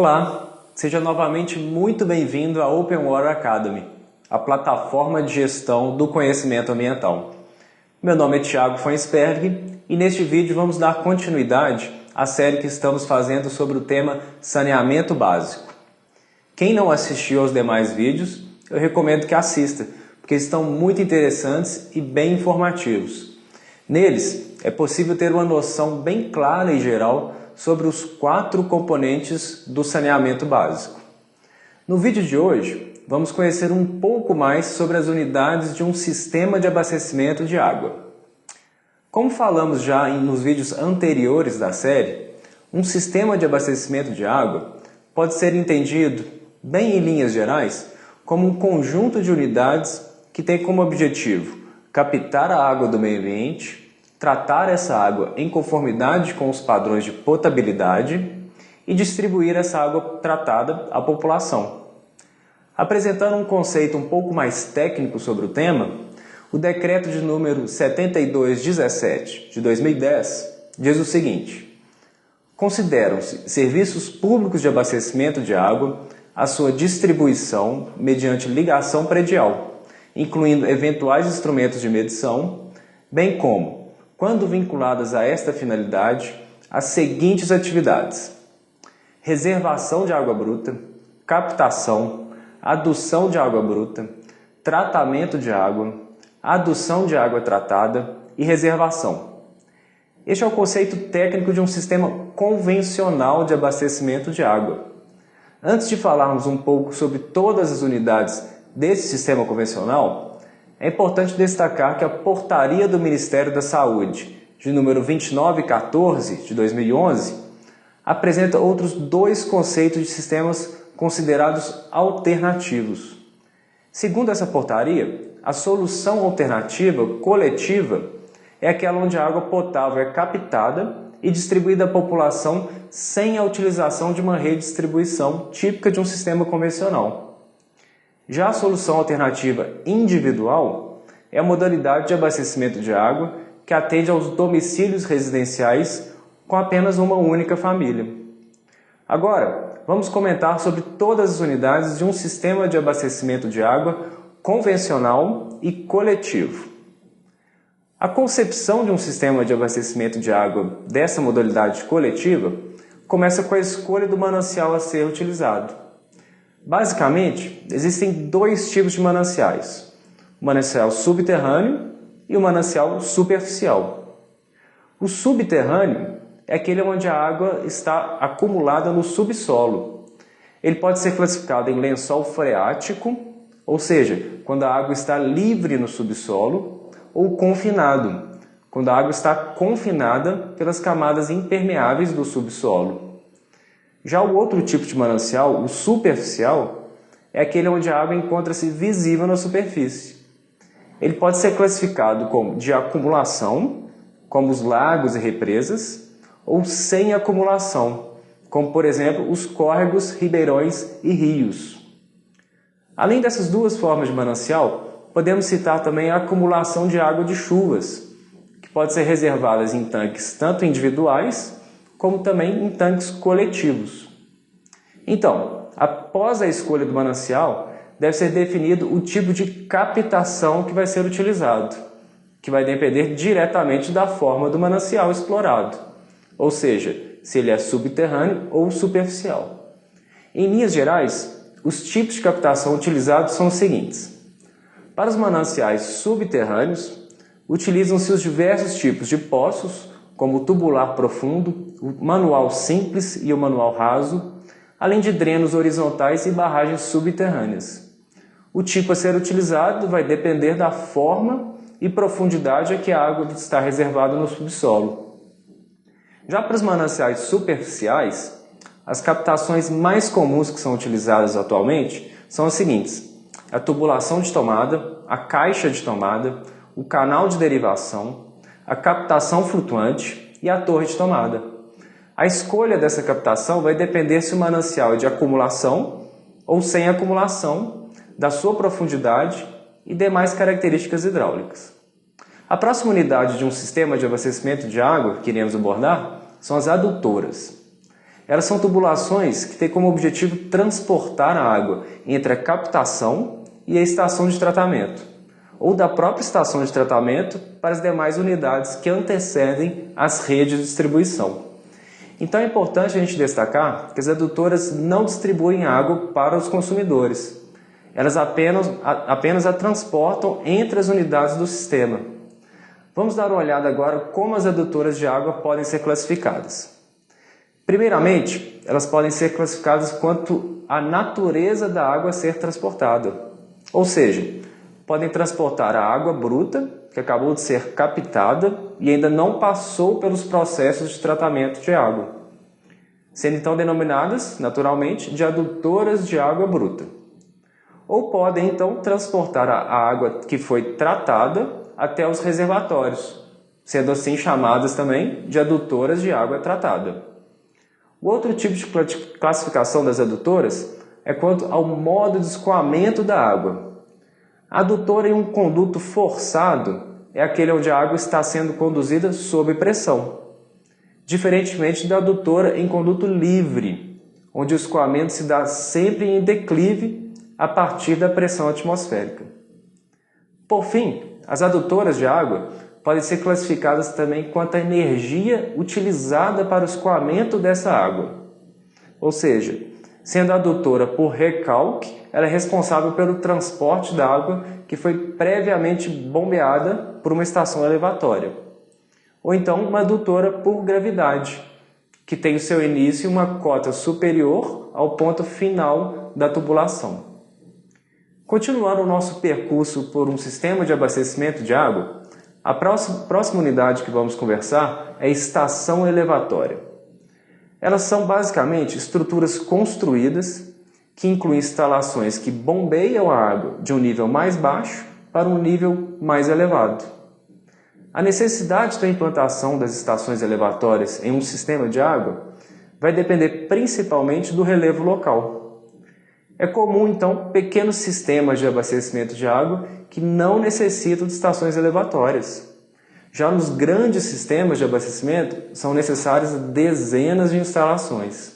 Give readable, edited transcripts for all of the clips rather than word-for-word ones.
Olá, seja novamente muito bem-vindo à Open Water Academy, a plataforma de gestão do conhecimento ambiental. Meu nome é Thiago Fonsberg e neste vídeo vamos dar continuidade à série que estamos fazendo sobre o tema saneamento básico. Quem não assistiu aos demais vídeos, eu recomendo que assista, porque estão muito interessantes e bem informativos. Neles, é possível ter uma noção bem clara e geral sobre os 4 componentes do saneamento básico. No vídeo de hoje, vamos conhecer um pouco mais sobre as unidades de um sistema de abastecimento de água. Como falamos já nos vídeos anteriores da série, um sistema de abastecimento de água pode ser entendido, bem em linhas gerais, como um conjunto de unidades que tem como objetivo captar a água do meio ambiente, tratar essa água em conformidade com os padrões de potabilidade e distribuir essa água tratada à população. Apresentando um conceito um pouco mais técnico sobre o tema, o decreto de número 7217 de 2010 diz o seguinte: consideram-se serviços públicos de abastecimento de água a sua distribuição mediante ligação predial, incluindo eventuais instrumentos de medição, bem como, quando vinculadas a esta finalidade, as seguintes atividades: reservação de água bruta, captação, adução de água bruta, tratamento de água, adução de água tratada e reservação. Este é o conceito técnico de um sistema convencional de abastecimento de água. Antes de falarmos um pouco sobre todas as unidades desse sistema convencional, é importante destacar que a Portaria do Ministério da Saúde, de número 2914 de 2011, apresenta outros 2 conceitos de sistemas considerados alternativos. Segundo essa portaria, a solução alternativa coletiva é aquela onde a água potável é captada e distribuída à população sem a utilização de uma rede de distribuição típica de um sistema convencional. Já a solução alternativa individual é a modalidade de abastecimento de água que atende aos domicílios residenciais com apenas uma única família. Agora, vamos comentar sobre todas as unidades de um sistema de abastecimento de água convencional e coletivo. A concepção de um sistema de abastecimento de água dessa modalidade coletiva começa com a escolha do manancial a ser utilizado. Basicamente, existem 2 tipos de mananciais: o manancial subterrâneo e o manancial superficial. O subterrâneo é aquele onde a água está acumulada no subsolo. Ele pode ser classificado em lençol freático, ou seja, quando a água está livre no subsolo, ou confinado, quando a água está confinada pelas camadas impermeáveis do subsolo. Já o outro tipo de manancial, o superficial, é aquele onde a água encontra-se visível na superfície. Ele pode ser classificado como de acumulação, como os lagos e represas, ou sem acumulação, como por exemplo os córregos, ribeirões e rios. Além dessas 2 formas de manancial, podemos citar também a acumulação de água de chuvas, que pode ser reservadas em tanques tanto individuais, como também em tanques coletivos. Então, após a escolha do manancial, deve ser definido o tipo de captação que vai ser utilizado, que vai depender diretamente da forma do manancial explorado, ou seja, se ele é subterrâneo ou superficial. Em linhas gerais, os tipos de captação utilizados são os seguintes: para os mananciais subterrâneos, utilizam-se os diversos tipos de poços, como o tubular profundo, o manual simples e o manual raso, além de drenos horizontais e barragens subterrâneas. O tipo a ser utilizado vai depender da forma e profundidade a que a água está reservada no subsolo. Já para os mananciais superficiais, as captações mais comuns que são utilizadas atualmente são as seguintes: a tubulação de tomada, a caixa de tomada, o canal de derivação, a captação flutuante e a torre de tomada. A escolha dessa captação vai depender se o manancial é de acumulação ou sem acumulação, da sua profundidade e demais características hidráulicas. A próxima unidade de um sistema de abastecimento de água que iremos abordar são as adutoras. Elas são tubulações que têm como objetivo transportar a água entre a captação e a estação de tratamento, ou da própria estação de tratamento para as demais unidades que antecedem as redes de distribuição. Então é importante a gente destacar que as adutoras não distribuem água para os consumidores. Elas apenas a transportam entre as unidades do sistema. Vamos dar uma olhada agora como as adutoras de água podem ser classificadas. Primeiramente, elas podem ser classificadas quanto à natureza da água a ser transportada. Ou seja, podem transportar a água bruta, que acabou de ser captada e ainda não passou pelos processos de tratamento de água, sendo então denominadas, naturalmente, de adutoras de água bruta. Ou podem então transportar a água que foi tratada até os reservatórios, sendo assim chamadas também de adutoras de água tratada. O outro tipo de classificação das adutoras é quanto ao modo de escoamento da água. A adutora em um conduto forçado é aquele onde a água está sendo conduzida sob pressão, diferentemente da adutora em conduto livre, onde o escoamento se dá sempre em declive a partir da pressão atmosférica. Por fim, as adutoras de água podem ser classificadas também quanto à energia utilizada para o escoamento dessa água. Ou seja, sendo a adutora por recalque, ela é responsável pelo transporte da água que foi previamente bombeada por uma estação elevatória. Ou então uma adutora por gravidade, que tem o seu início em uma cota superior ao ponto final da tubulação. Continuando o nosso percurso por um sistema de abastecimento de água, a próxima unidade que vamos conversar é a estação elevatória. Elas são basicamente estruturas construídas que incluem instalações que bombeiam a água de um nível mais baixo para um nível mais elevado. A necessidade da implantação das estações elevatórias em um sistema de água vai depender principalmente do relevo local. É comum, então, pequenos sistemas de abastecimento de água que não necessitam de estações elevatórias. Já nos grandes sistemas de abastecimento, são necessárias dezenas de instalações.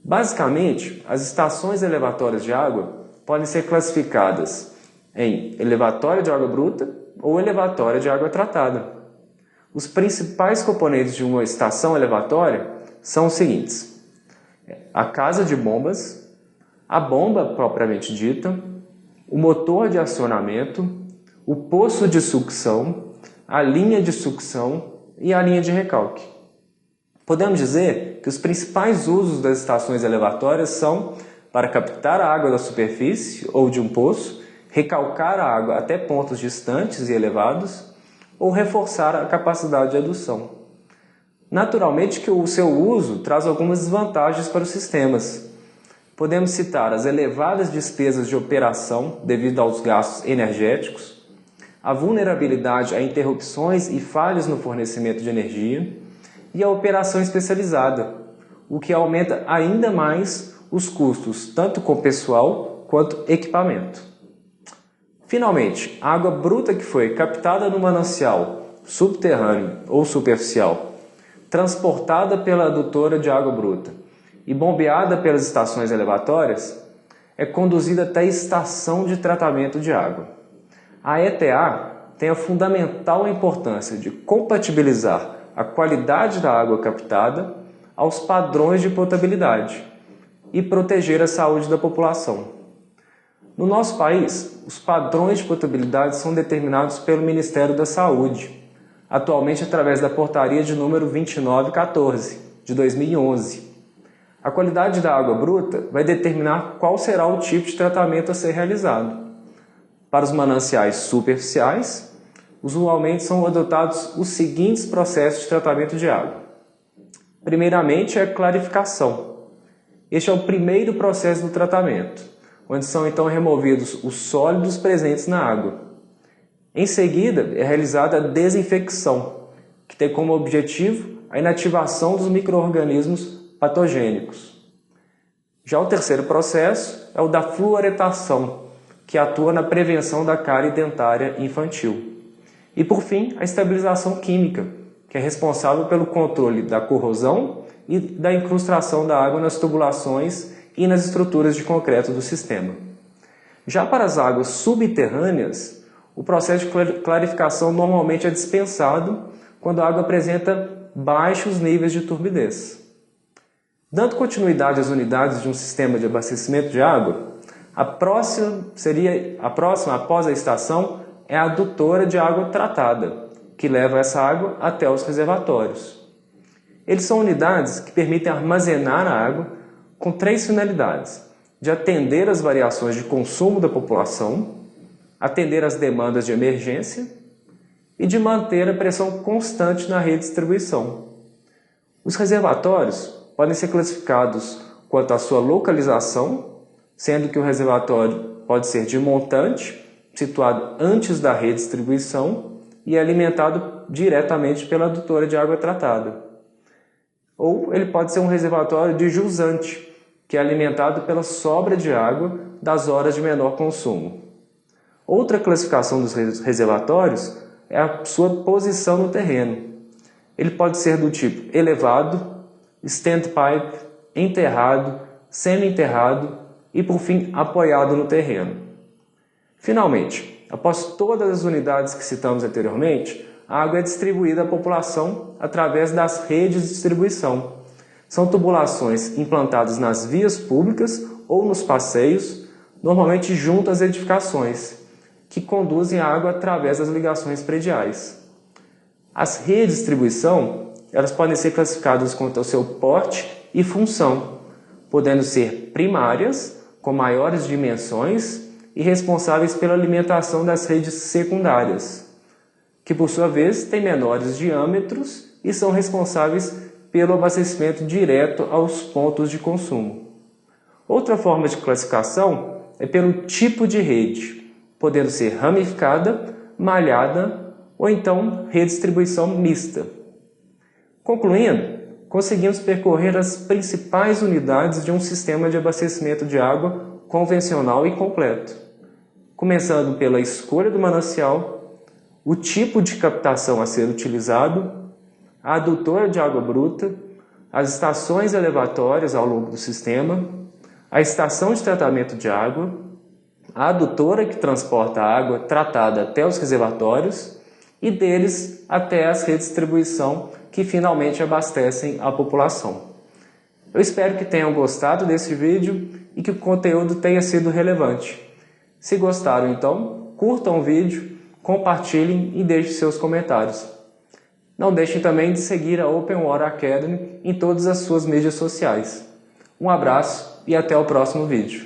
Basicamente, as estações elevatórias de água podem ser classificadas em elevatória de água bruta ou elevatória de água tratada. Os principais componentes de uma estação elevatória são os seguintes: a casa de bombas, a bomba propriamente dita, o motor de acionamento, o poço de sucção, a linha de sucção e a linha de recalque. Podemos dizer que os principais usos das estações elevatórias são para captar a água da superfície ou de um poço, recalcar a água até pontos distantes e elevados, ou reforçar a capacidade de adução. Naturalmente que o seu uso traz algumas desvantagens para os sistemas. Podemos citar as elevadas despesas de operação devido aos gastos energéticos, a vulnerabilidade a interrupções e falhas no fornecimento de energia e a operação especializada, o que aumenta ainda mais os custos tanto com pessoal quanto equipamento. Finalmente, a água bruta que foi captada no manancial subterrâneo ou superficial, transportada pela adutora de água bruta e bombeada pelas estações elevatórias, é conduzida até a estação de tratamento de água. A ETA tem a fundamental importância de compatibilizar a qualidade da água captada aos padrões de potabilidade e proteger a saúde da população. No nosso país, os padrões de potabilidade são determinados pelo Ministério da Saúde, atualmente através da portaria de número 2914, de 2011. A qualidade da água bruta vai determinar qual será o tipo de tratamento a ser realizado. Para os mananciais superficiais, usualmente são adotados os seguintes processos de tratamento de água. Primeiramente, é a clarificação. Este é o primeiro processo do tratamento, onde são então removidos os sólidos presentes na água. Em seguida, é realizada a desinfecção, que tem como objetivo a inativação dos micro-organismos patogênicos. Já o terceiro processo é o da fluoretação, que atua na prevenção da cárie dentária infantil. E por fim, a estabilização química, que é responsável pelo controle da corrosão e da incrustação da água nas tubulações e nas estruturas de concreto do sistema. Já para as águas subterrâneas, o processo de clarificação normalmente é dispensado quando a água apresenta baixos níveis de turbidez. Dando continuidade às unidades de um sistema de abastecimento de água, a próxima após a estação é a adutora de água tratada, que leva essa água até os reservatórios. Eles são unidades que permitem armazenar a água com 3 finalidades: de atender às variações de consumo da população, atender às demandas de emergência e de manter a pressão constante na rede de distribuição. Os reservatórios podem ser classificados quanto à sua localização, sendo que o reservatório pode ser de montante, situado antes da rede de distribuição e é alimentado diretamente pela adutora de água tratada. Ou ele pode ser um reservatório de jusante, que é alimentado pela sobra de água das horas de menor consumo. Outra classificação dos reservatórios é a sua posição no terreno. Ele pode ser do tipo elevado, standpipe, enterrado, semi-enterrado e, por fim, apoiado no terreno. Finalmente, após todas as unidades que citamos anteriormente, a água é distribuída à população através das redes de distribuição. São tubulações implantadas nas vias públicas ou nos passeios, normalmente junto às edificações, que conduzem a água através das ligações prediais. As redes de distribuição, elas podem ser classificadas quanto ao seu porte e função, podendo ser primárias, com maiores dimensões e responsáveis pela alimentação das redes secundárias, que por sua vez têm menores diâmetros e são responsáveis pelo abastecimento direto aos pontos de consumo. Outra forma de classificação é pelo tipo de rede, podendo ser ramificada, malhada ou então redistribuição mista. Concluindo, conseguimos percorrer as principais unidades de um sistema de abastecimento de água convencional e completo, começando pela escolha do manancial, o tipo de captação a ser utilizado, a adutora de água bruta, as estações elevatórias ao longo do sistema, a estação de tratamento de água, a adutora que transporta a água tratada até os reservatórios e deles até as redes de distribuição que finalmente abastecem a população. Eu espero que tenham gostado desse vídeo e que o conteúdo tenha sido relevante. Se gostaram, então, curtam o vídeo, compartilhem e deixem seus comentários. Não deixem também de seguir a Open Water Academy em todas as suas mídias sociais. Um abraço e até o próximo vídeo.